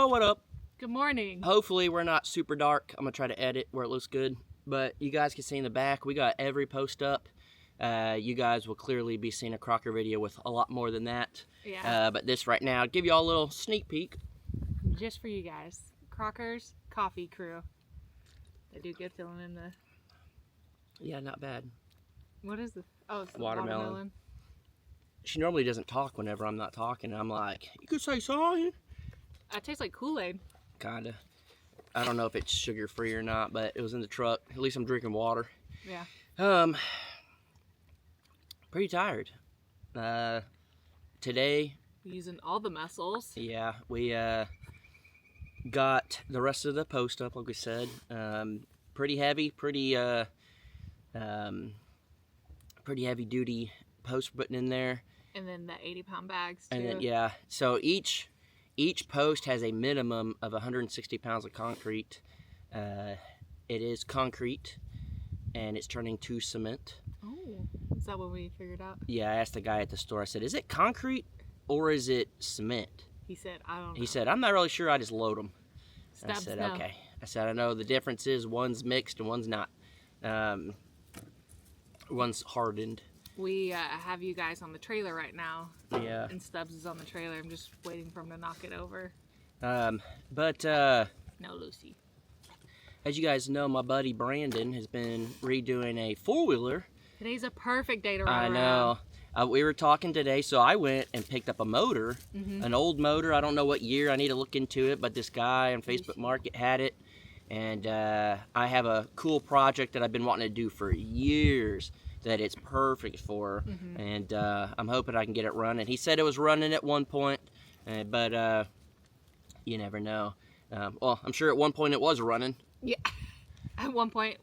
Yo, what up? Good morning. Hopefully we're not super dark. I'm gonna try to edit where it looks good. But you guys can see in the back, we got every post up. You guys will clearly be seeing a Crocker video with a lot more than that. Yeah. But this right now, I'll give you all a little sneak peek. Just for you guys. Crockers coffee crew. They do good filling in the... Yeah, not bad. What is this? Oh, it's the Watermelon. watermelon. She normally doesn't talk whenever I'm not talking. I'm like, you could say something. It tastes like Kool-Aid. Kinda. I don't know if it's sugar free or not, but it was in the truck. At least I'm drinking water. Yeah. Pretty tired. Today, Using all the muscles. yeah, we got the rest of the post up, like we said. Pretty heavy, pretty heavy duty post putting in there. And then the 80-pound bags, too. And then, yeah, so each post has a minimum of 160 pounds of concrete. It is concrete, and it's turning to cement. Oh, is that what we figured out? Yeah, I asked the guy at the store, I said, is it concrete or is it cement? He said, I don't know. He said, I'm not really sure, I just load them. I Stubbs, said, no. okay. I said, I know the difference is one's mixed and one's not. One's hardened. We have you guys on the trailer right now. Yeah. And Stubbs is on the trailer. I'm just waiting for him to knock it over. But No, Lucy. as you guys know, my buddy Brandon has been redoing a four-wheeler. Today's a perfect day to ride I around. know. We were talking today, so I went and picked up a motor, an old motor. I don't know what year. I need to look into it, but this guy on Facebook Market had it. And I have a cool project that I've been wanting to do for years that it's perfect for. And I'm hoping I can get it running. He said it was running at one point, but you never know. Well, I'm sure at one point it was running. Yeah. At one point,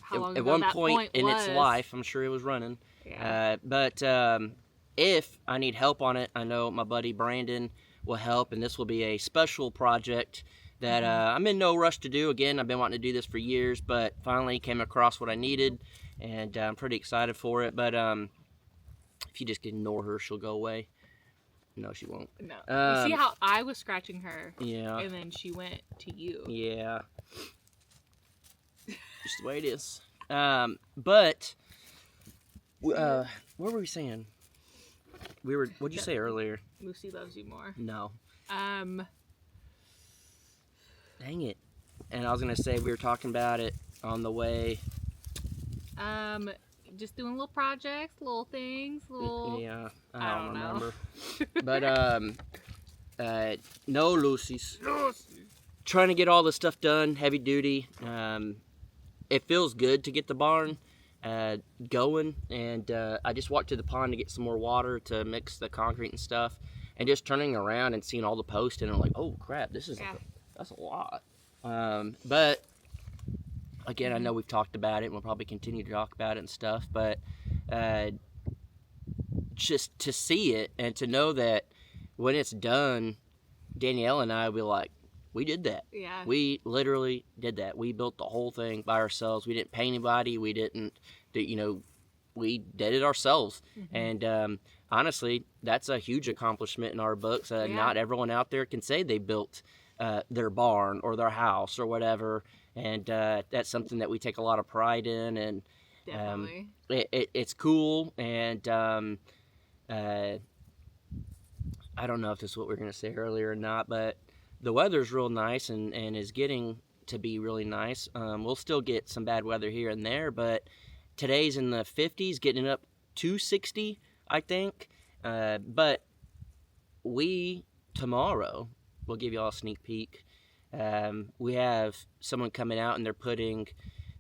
how long At ago one that point in was. its life, I'm sure it was running. Yeah. But if I need help on it, I know my buddy Brandon will help, and this will be a special project that I'm in no rush to do. Again, I've been wanting to do this for years, but finally came across what I needed, and I'm pretty excited for it. But if you just ignore her, she'll go away. No, she won't. No. You see how I was scratching her? Yeah. And then she went to you. Yeah. Just the way it is. But what were we saying? What'd you say earlier? Lucy loves you more. No. Um. Dang it. And I was going to say we were talking about it on the way. Just doing little projects, little things, little. Yeah, I don't remember. But no Lucy's. Trying to get all the stuff done, heavy duty. It feels good to get the barn going, and I just walked to the pond to get some more water to mix the concrete and stuff, and just turning around and seeing all the posts, and I'm like, oh crap, this is that's a lot. But again, I know we've talked about it, and we'll probably continue to talk about it and stuff, but just to see it and to know that when it's done, Danielle and I will be like, we did that. Yeah. We literally did that. We built the whole thing by ourselves. We didn't pay anybody. We didn't do, we did it ourselves. And honestly, that's a huge accomplishment in our books. Not everyone out there can say they built their barn or their house or whatever. And that's something that we take a lot of pride in. And Definitely. It's cool. And I don't know if this is what we were going to say earlier or not, but the weather's real nice and is getting to be really nice. We'll still get some bad weather here and there, but today's in the 50s, getting up to 60, I think. But tomorrow, we'll give you all a sneak peek. We have someone coming out and they're putting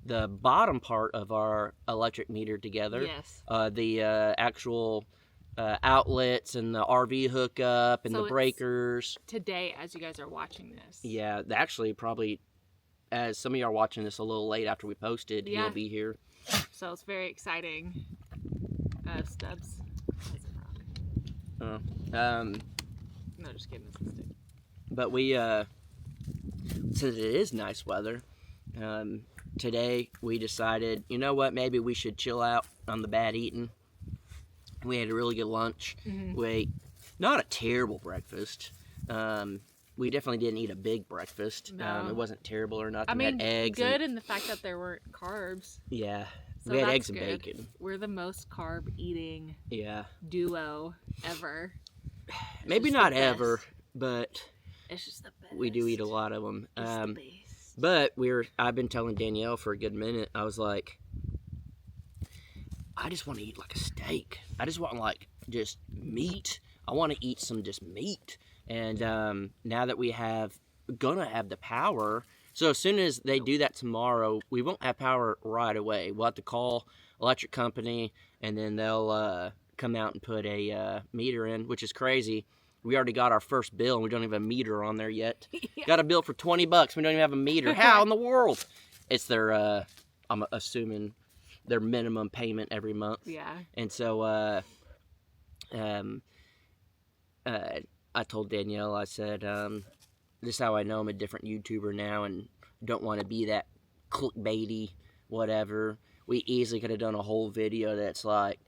the bottom part of our electric meter together. Yes. The actual outlets and the RV hookup and the breakers. Today, as you guys are watching this. Yeah, actually, probably as some of you are watching this a little late after we posted, he'll be here. So it's very exciting. Stubbs. No, just kidding. It's a stick. But we, since it is nice weather, today we decided, you know what, maybe we should chill out on the bad eating. We had a really good lunch. We ate not a terrible breakfast. we definitely didn't eat a big breakfast. No. It wasn't terrible or nothing. I mean, we had eggs. good in the fact that there weren't carbs. Yeah. So we had that's eggs and good. bacon. We're the most carb eating Yeah. duo ever. Maybe just not the best. ever, but It's just the best. we do eat a lot of them. It's the best. But I've been telling Danielle for a good minute. I was like, I just want to eat like a steak. I just want like just meat. I want to eat some just meat. And now that we gonna have the power, so as soon as they do that tomorrow, we won't have power right away. We'll have to call electric company, and then they'll come out and put a meter in, which is crazy. We already got our first bill, and we don't even have a meter on there yet. Yeah. Got a bill for $20. We don't even have a meter. How in the world? It's their, I'm assuming, their minimum payment every month. Yeah. And so, I told Danielle, I said, this is how I know I'm a different YouTuber now and don't want to be that clickbaity, whatever. We easily could have done a whole video that's like,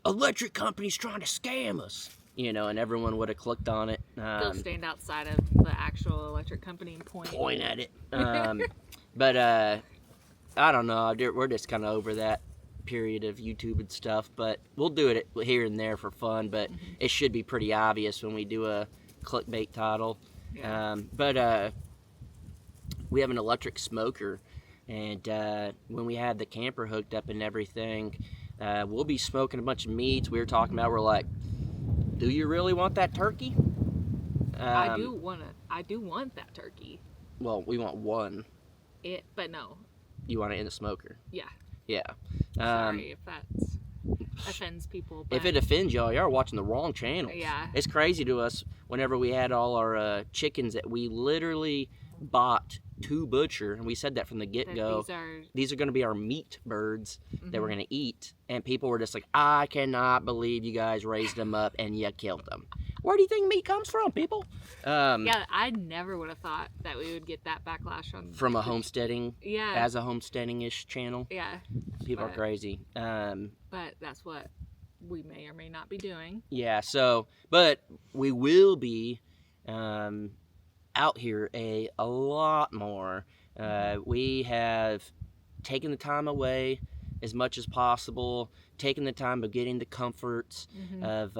electric company's trying to scam us, and everyone would have clicked on it. Go stand outside of the actual electric company and point at it. But I don't know. We're just kind of over that period of YouTube and stuff. But we'll do it here and there for fun. But it should be pretty obvious when we do a clickbait title. Yeah. But we have an electric smoker. And when we had the camper hooked up and everything, we'll be smoking a bunch of meats. We were talking about, we're like, do you really want that turkey? I do want that turkey. Well, we want one. But no. You want it in the smoker? Yeah. Yeah. Sorry if that offends people. But If it offends y'all are watching the wrong channel. Yeah. It's crazy to us whenever we had all our chickens that we literally bought to butcher, and we said that from the get-go. These are going to be our meat birds that we're going to eat, and people were just like, I cannot believe you guys raised them up and you killed them. Where do you think meat comes from, people? Yeah, I never would have thought that we would get that backlash on from a homesteading, yeah, as a homesteading-ish channel. Yeah, people are crazy. But that's what we may or may not be doing. Yeah. So, but we will be out here a lot more. We have taken the time away as much as possible, taking the time of getting the comforts of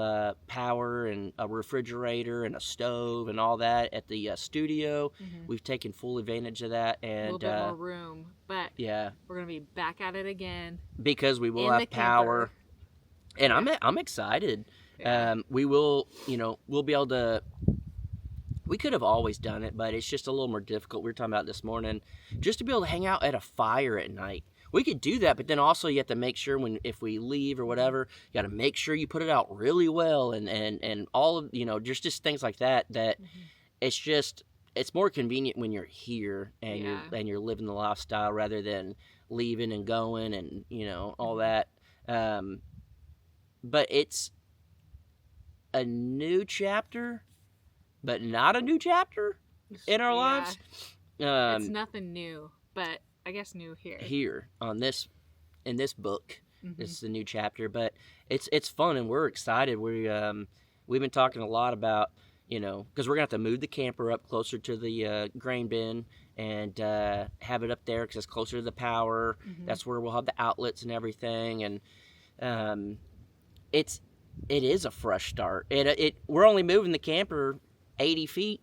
power and a refrigerator and a stove and all that at the studio. We've taken full advantage of that, and a little bit more room, but yeah, we're gonna be back at it again because we will have power, and I'm excited. Yeah. We will, we'll be able to. We could have always done it, but it's just a little more difficult. We were talking about this morning, just to be able to hang out at a fire at night. We could do that, but then also you have to make sure if we leave or whatever, you got to make sure you put it out really well, and all of, just things like that. That it's more convenient when you're here and you're living the lifestyle rather than leaving and going and all that. But it's a new chapter, but not a new chapter in our lives. It's nothing new, but I guess new here. Here in this book, this is a new chapter, but it's fun and we're excited. We've been talking a lot about because we're gonna have to move the camper up closer to the grain bin and have it up there because it's closer to the power. That's where we'll have the outlets and everything, and it is a fresh start. We're only moving the camper 80 feet,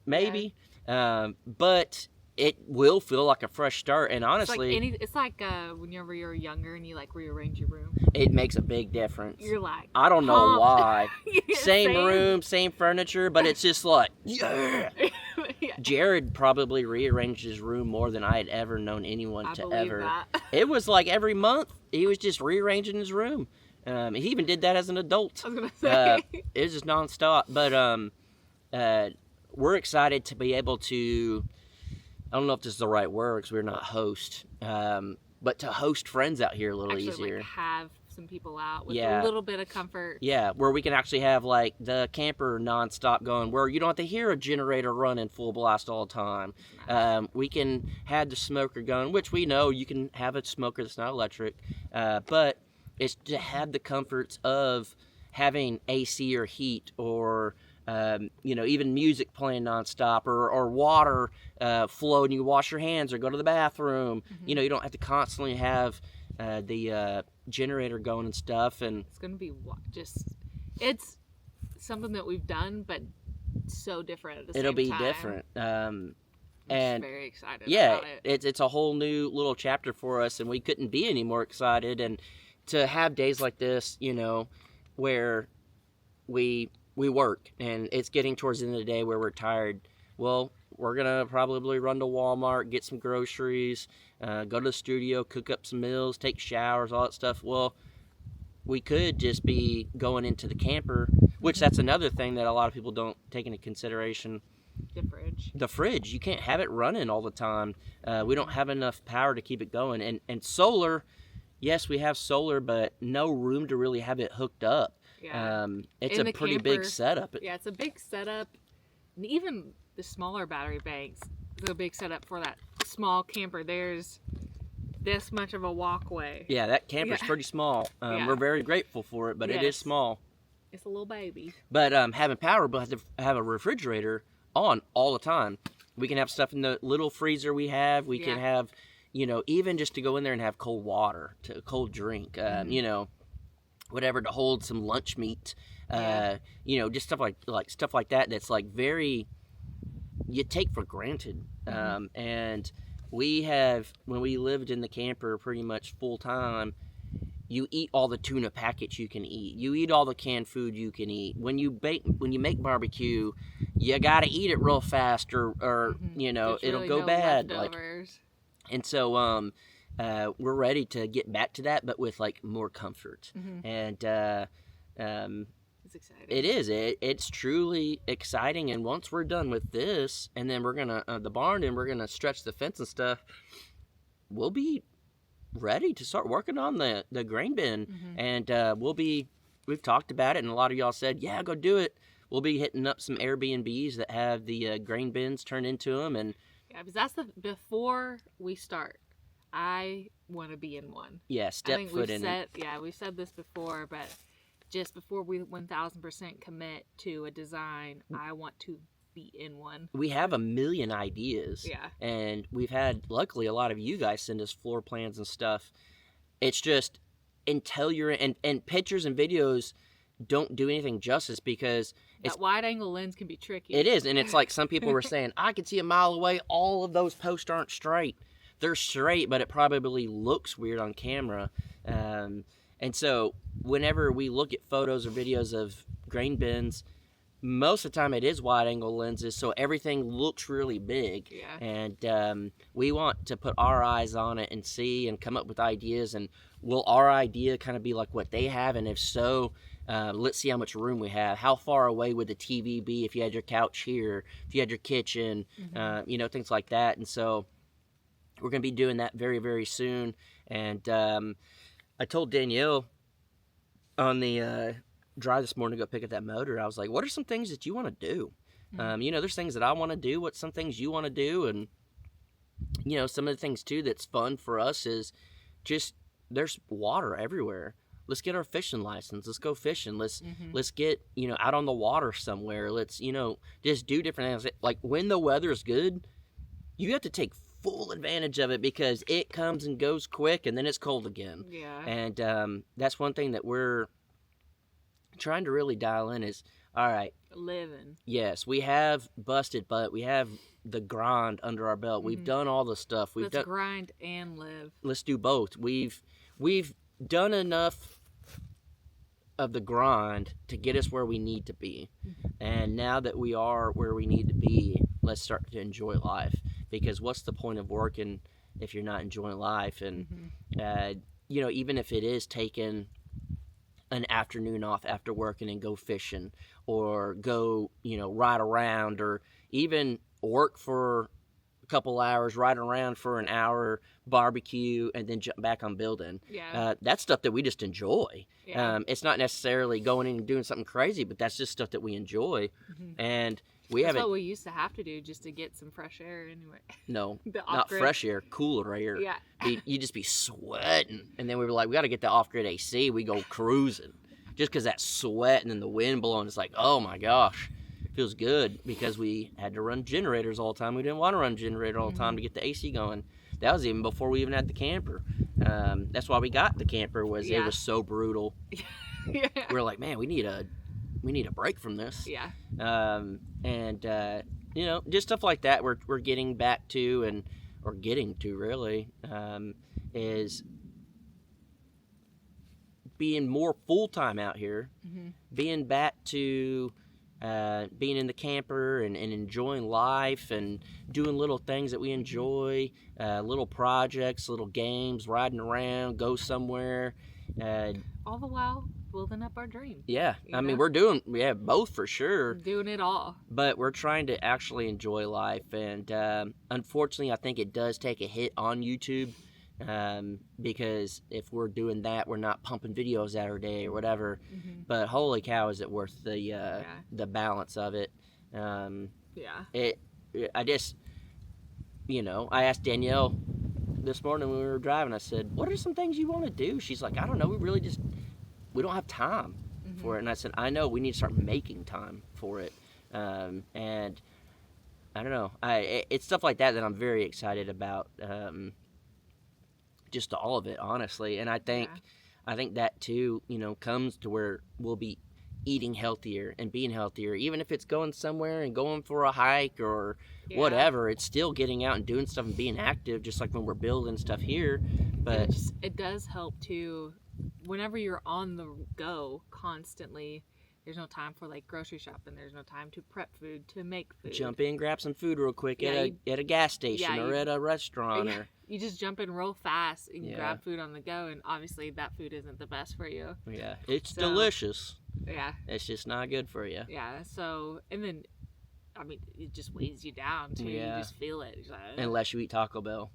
maybe, but it will feel like a fresh start. And honestly, it's like whenever you're younger and you rearrange your room. It makes a big difference. You're like, I don't know why. Same Same room, same furniture, but it's just like, yeah. Yeah. Jared probably rearranged his room more than I had ever known anyone I to believe ever. that. It was like every month he was just rearranging his room. He even did that as an adult. I was gonna say. It was just nonstop. But we're excited to be able to. I don't know if this is the right word because we're not host, but to host friends out here a little easier. Have some people out with a little bit of comfort. Yeah, where we can actually have the camper nonstop going, where you don't have to hear a generator running full blast all the time. We can have the smoker going, which we know you can have a smoker that's not electric, but it's to have the comforts of having AC or heat or Even music playing nonstop, or water flow and you wash your hands or go to the bathroom. You don't have to constantly have the generator going and stuff. And it's gonna be it's something that we've done, but so different at the same time. It'll be different. I'm and very excited about it. It's a whole new little chapter for us, and we couldn't be any more excited. And to have days like this, where we work and it's getting towards the end of the day where we're tired, well, we're gonna probably run to Walmart, get some groceries, go to the studio, cook up some meals, take showers, all that stuff. Well, we could just be going into the camper, which that's another thing that a lot of people don't take into consideration. The fridge, you can't have it running all the time. We don't have enough power to keep it going. And solar, yes, we have solar, but no room to really have it hooked up. Yeah. It's a pretty big setup. Yeah, it's a big setup. And even the smaller battery banks, it's a big setup for that small camper. There's this much of a walkway. Yeah, that camper's pretty small. We're very grateful for it, but it is small. It's a little baby. But having power, we'll have to have a refrigerator on all the time. We can have stuff in the little freezer we have. We can have, even just to go in there and have cold water, to cold drink, whatever, to hold some lunch meat. Just stuff like that. That's like very, you take for granted. And we have, when we lived in the camper pretty much full time, you eat all the tuna packets you can eat. You eat all the canned food you can eat. When you make barbecue, you gotta eat it real fast, or it'll go bad. And so we're ready to get back to that, but with like more comfort. And it's exciting. It is. It's truly exciting. And once we're done with this, and then we're gonna the barn, and we're gonna stretch the fence and stuff, we'll be ready to start working on the grain bin. And we've talked about it, and a lot of y'all said, yeah, go do it. We'll be hitting up some Airbnbs that have the grain bins turned into them. And because that's before we start, I want to be in one. Yeah, step foot in it. Yeah, we've said this before, but just before we 1000% commit to a design, I want to be in one. We have a million ideas. Yeah. And we've had, luckily, a lot of you guys send us floor plans and stuff. It's just, until you're in, and pictures and videos don't do anything justice, because that wide angle lens can be tricky. It is. And it's like some people were saying, I can see a mile away, all of those posts aren't straight. They're straight, but it probably looks weird on camera. And so whenever we look at photos or videos of grain bins, most of the time it is wide angle lenses, so everything looks really big. Yeah. And we want to put our eyes on it and see and come up with ideas. And will our idea kind of be like what they have? And if so, let's see how much room we have. How far away would the TV be if you had your couch here, if you had your kitchen, things like that. And so we're going to be doing that very, very soon. And I told Danielle on the drive this morning to go pick up that motor, I was like, what are some things that you want to do? There's things that I want to do. What's some things you want to do? And, some of the things, too, that's fun for us is just there's water everywhere. Let's get our fishing license. Let's go fishing. Let's get, out on the water somewhere. Let's, just do different things. Like, when the weather is good, you have to take full advantage of it, because it comes and goes quick, and then it's cold again. Yeah. And that's one thing that we're trying to really dial in is, all right, living. Yes, we have busted, but we have the grind under our belt. We've done all the stuff. Let's grind and live. Let's do both. We've done enough of the grind to get us where we need to be. And now that we are where we need to be, let's start to enjoy life. Because what's the point of working if you're not enjoying life? And, even if it is taking an afternoon off after working and go fishing, or go, ride around, or even work for a couple hours, ride around for an hour, barbecue, and then jump back on building. Yeah. That's stuff that we just enjoy. Yeah. It's not necessarily going in and doing something crazy, but that's just stuff that we enjoy. And that's what we used to have to do just to get some fresh air anyway. No, not fresh air, cooler air. Yeah. You just be sweating. And then we were like, we got to get the off-grid AC. We go cruising. Just because that sweat and then the wind blowing, it's like, oh my gosh. feels good because we had to run generators all the time. We didn't want to run generator all the time to get the AC going. That was even before we even had the camper. That's why we got the camper. Was it was so brutal. Yeah. We were like, man, we need a break from this. Yeah. You know, just stuff like that. We're getting back to really is being more full time out here, being back to being in the camper and enjoying life and doing little things that we enjoy, little projects, little games, riding around, go somewhere. All the while building up our dream. Yeah, I mean, we're doing both for sure. Doing it all. But we're trying to actually enjoy life, and unfortunately, I think it does take a hit on YouTube. Because if we're doing that, we're not pumping videos out every day or whatever. But holy cow, is it worth the balance of it? I just, you know, I asked Danielle this morning when we were driving. I said, "What are some things you want to do?" She's like, "I don't know. We don't have time for it." And I said, "I know. We need to start making time for it." And I don't know. It's stuff like that I'm very excited about. Just all of it, honestly. And I think that too, you know, comes to where we'll be eating healthier and being healthier, even if it's going somewhere and going for a hike or whatever. It's still getting out and doing stuff and being active, just like when we're building stuff here. But it does help too. Whenever you're on the go constantly, there's no time for like grocery shopping. There's no time to prep food, to make food. Jump in, grab some food real quick at a gas station or at a restaurant. Or you just jump in real fast and grab food on the go, and obviously that food isn't the best for you. Yeah, it's delicious. Yeah. It's just not good for you. Yeah, so, and then, I mean, it just weighs you down, too. Yeah. You just feel it. Like, unless you eat Taco Bell.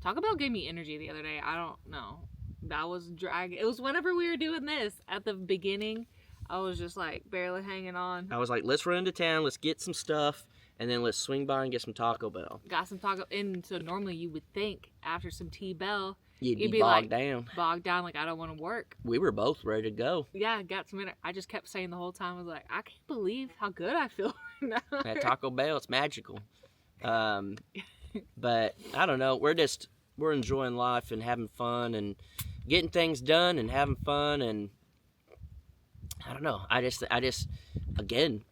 Taco Bell gave me energy the other day. I don't know. That was dragging. It was whenever we were doing this, at the beginning, I was just, like, barely hanging on. I was like, let's run into town, let's get some stuff, and then let's swing by and get some Taco Bell. Got some Taco, and so normally you would think after some T-Bell, you'd be bogged down. Bogged down, like, I don't want to work. We were both ready to go. Yeah, got some I just kept saying the whole time, I was like, I can't believe how good I feel now. At Taco Bell, it's magical. But, I don't know, we're enjoying life and having fun and getting things done and having fun, and I don't know, I just again,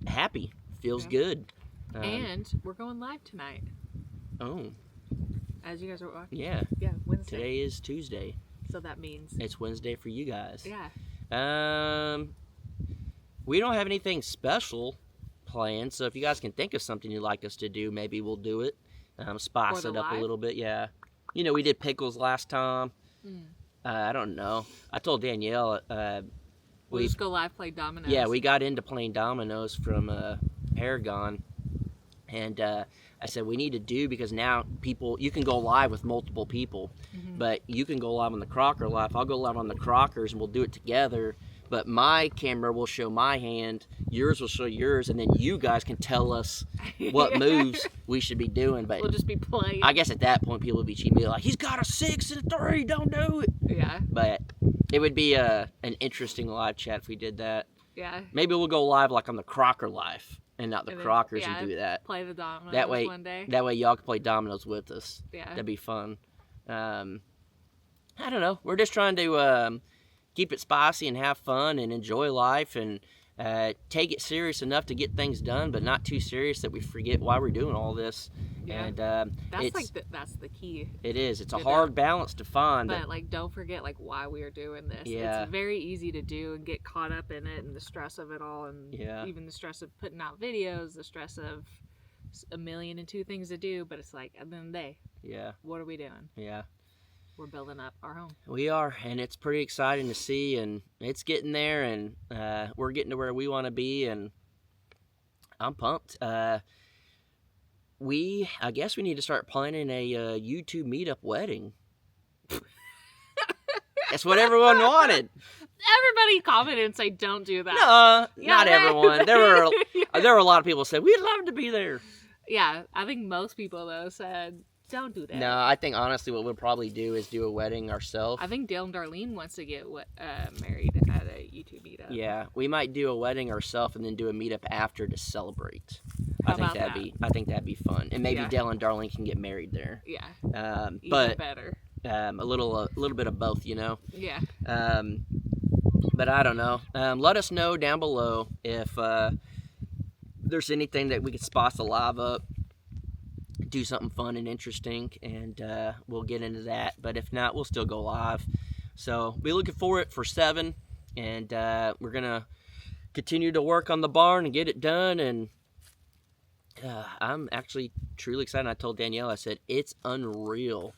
happy, feels good. And we're going live tonight. Oh. As you guys are watching. Yeah. Yeah, Wednesday. Today is Tuesday. So that means it's Wednesday for you guys. Yeah. We don't have anything special planned, so if you guys can think of something you'd like us to do, maybe we'll do it. Spice it up a little bit, yeah. You know, we did pickles last time. I don't know. I told Danielle we'll just go live, play dominoes. Yeah, we got into playing dominoes from Paragon, and I said we need to do, because now you can go live with multiple people, but you can go live on the Crocker live. I'll go live on the Crockers, and we'll do it together. But my camera will show my hand, yours will show yours, and then you guys can tell us what moves we should be doing. But we'll just be playing. I guess at that point, people would be cheating, like, he's got a 6 and a 3, don't do it. Yeah. But it would be an interesting live chat if we did that. Yeah. Maybe we'll go live like on the Crocker life and not the Crockers and do that. Play the dominoes one day. That way y'all can play dominoes with us. Yeah. That'd be fun. I don't know. We're just trying to keep it spicy and have fun and enjoy life and take it serious enough to get things done, but not too serious that we forget why we're doing all this. Yeah. And that's the key. It is. It's a hard balance to find. But like, don't forget like why we are doing this. Yeah. It's very easy to do and get caught up in it and the stress of it all, and even the stress of putting out videos, the stress of a million and two things to do. But it's like, at the end of the day, what are we doing? Yeah. We're building up our home. We are, and it's pretty exciting to see, and it's getting there, and we're getting to where we want to be, and I'm pumped. I guess we need to start planning a YouTube meetup wedding. That's what everyone wanted. Everybody commented and say, "Don't do that." No, not everyone. There were a lot of people who said we'd love to be there. Yeah, I think most people though said, don't do that. No, I think honestly what we'll probably do is do a wedding ourselves. I think Dale and Darlene wants to get married at a YouTube meetup. Yeah, we might do a wedding ourselves and then do a meetup after to celebrate. How I think about I think that'd be fun, and maybe Yeah. Dale and Darlene can get married there. Yeah. But Even better. a little bit of both, you know. Yeah. But I don't know. Let us know down below if there's anything that we could spice the live up, do something fun and interesting, and we'll get into that. But if not, we'll still go live. So be looking for it for 7, and we're gonna continue to work on the barn and get it done. And I'm actually truly excited. I told Danielle, I said it's unreal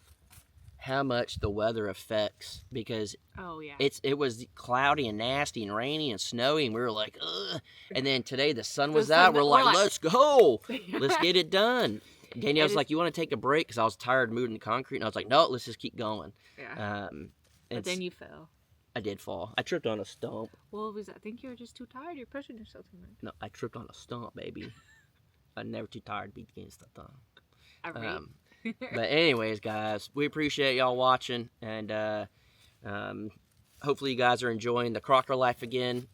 how much the weather affects, because it was cloudy and nasty and rainy and snowy, and we were like, ugh. And then today the sun was out. We're like, let's go, let's get it done. Danielle's like, you want to take a break? Because I was tired of moving the concrete, and I was like, no, let's just keep going. Yeah. But then you fell. I did fall. I tripped on a stump. Well, I think you were just too tired. You're pushing yourself too much. No, I tripped on a stump, baby. I'm never too tired to be against the thumb. All right. But anyways, guys, we appreciate y'all watching, and hopefully you guys are enjoying the Crocker life again.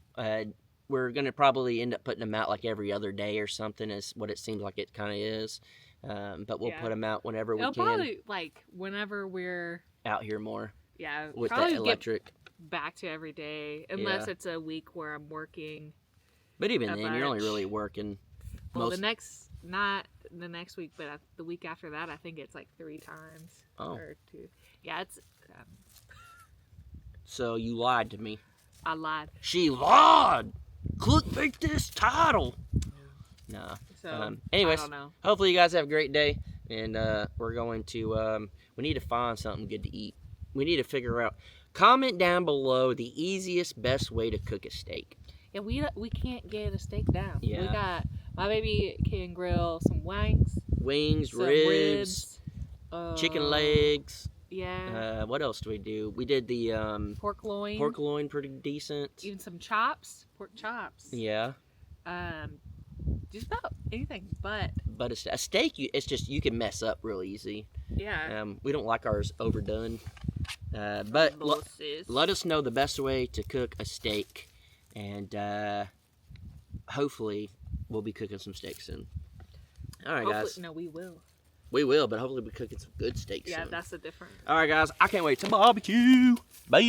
We're going to probably end up putting them out like every other day or something, is what it seems like it kind of is. But we'll put them out whenever we can. Probably, like, whenever we're out here more. Yeah. With the electric. Get back to every day, unless it's a week where I'm working. But even then, you're only really working. Well, not the next week, but the week after that, I think it's like 3 times. Or 2. Yeah, it's. So you lied to me. I lied. She lied. Clickbait this title. No. So anyways, I don't know. Hopefully you guys have a great day, and we're going to. We need to find something good to eat. We need to figure out. Comment down below the easiest, best way to cook a steak. Yeah, we can't get a steak down. Yeah. We got. My baby can grill some wings. Some ribs, chicken legs. Yeah. What else do we do? We did the pork loin. Pork loin, pretty decent. Even some chops, pork chops. Yeah. Just about anything, but a steak, it's just you can mess up real easy. Yeah. We don't like ours overdone. But let us know the best way to cook a steak, and hopefully we'll be cooking some steaks soon. All right, guys. No, we will. We will, but hopefully we'll be cooking some good steaks soon. Yeah, that's the difference. All right, guys. I can't wait to barbecue. Bye.